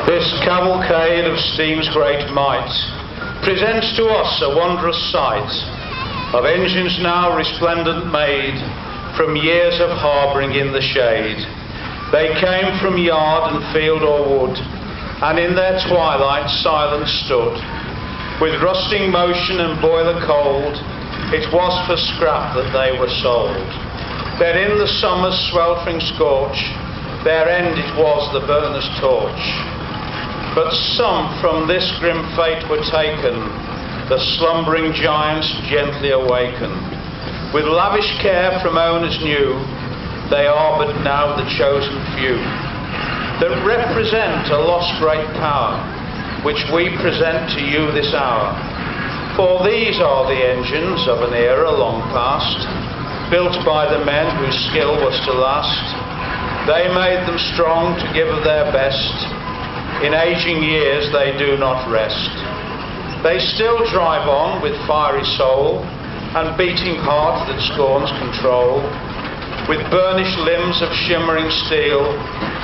This cavalcade of steam's great might presents to us a wondrous sight of engines now resplendent made from years of harbouring in the shade. They came from yard and field or wood, and in their twilight silent stood. With rusting motion and boiler cold, it was for scrap that they were sold. Then in the summer's sweltering scorch, their end it was the burner's torch. But some from this grim fate were taken, the slumbering giants gently awaken. With lavish care from owners new, they are but now the chosen few, that represent a lost great power, which we present to you this hour. For these are the engines of an era long past, built by the men whose skill was to last. They made them strong to give of their best. In aging years they do not rest. They still drive on with fiery soul and beating heart that scorns control, with burnished limbs of shimmering steel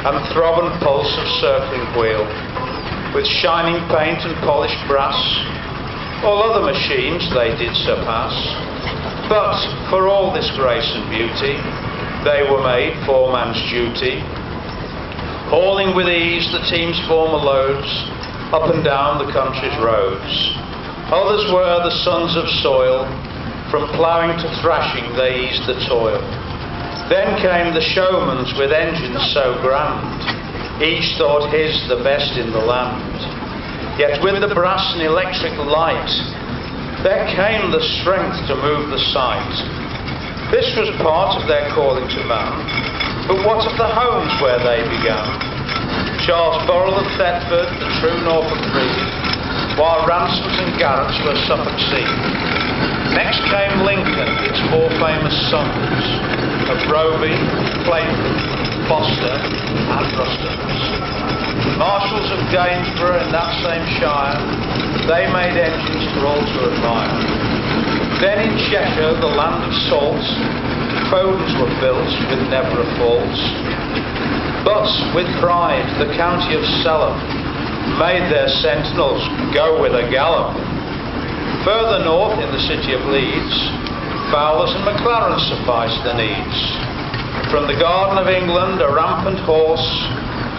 and throbbing pulse of circling wheel, with shining paint and polished brass. All other machines they did surpass. But for all this grace and beauty, they were made for man's duty, hauling with ease the team's former loads up and down the country's roads. Others were the sons of soil, from ploughing to thrashing they eased the toil. Then came the showmans with engines so grand, each thought his the best in the land. Yet with the brass and electric light, there came the strength to move the sight. This was part of their calling to man, but what of the homes where they began? Charles Burrell of Thetford, the true Norfolk breed, while Ransoms and Garretts were Suffolk seed. Next came Lincoln, its four famous sons, of Roby, Clayton, Foster and Rustons. Marshals of Gainsborough in that same shire, they made engines for all to admire. Then in Cheshire, the land of salt, Fodens were built with never a fault. But with pride, the county of Selham made their sentinels go with a gallop. Further north, in the city of Leeds, Fowlers and McLaren sufficed the needs. From the Garden of England, a rampant horse,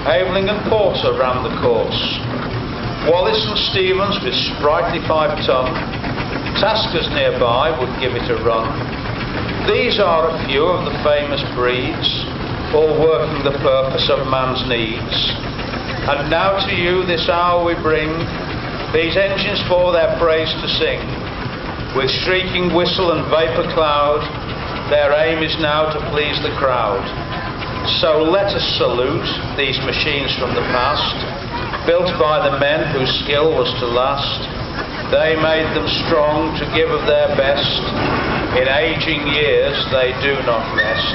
Aveling and Porter ran the course. Wallace and Stevens with sprightly 5-ton, Taskers nearby would give it a run. These are a few of the famous breeds, all working the purpose of man's needs. And now to you this hour we bring these engines for their praise to sing. With shrieking whistle and vapour cloud, their aim is now to please the crowd. So let us salute these machines from the past, built by the men whose skill was to last. They made them strong to give of their best. In aging years they do not rest.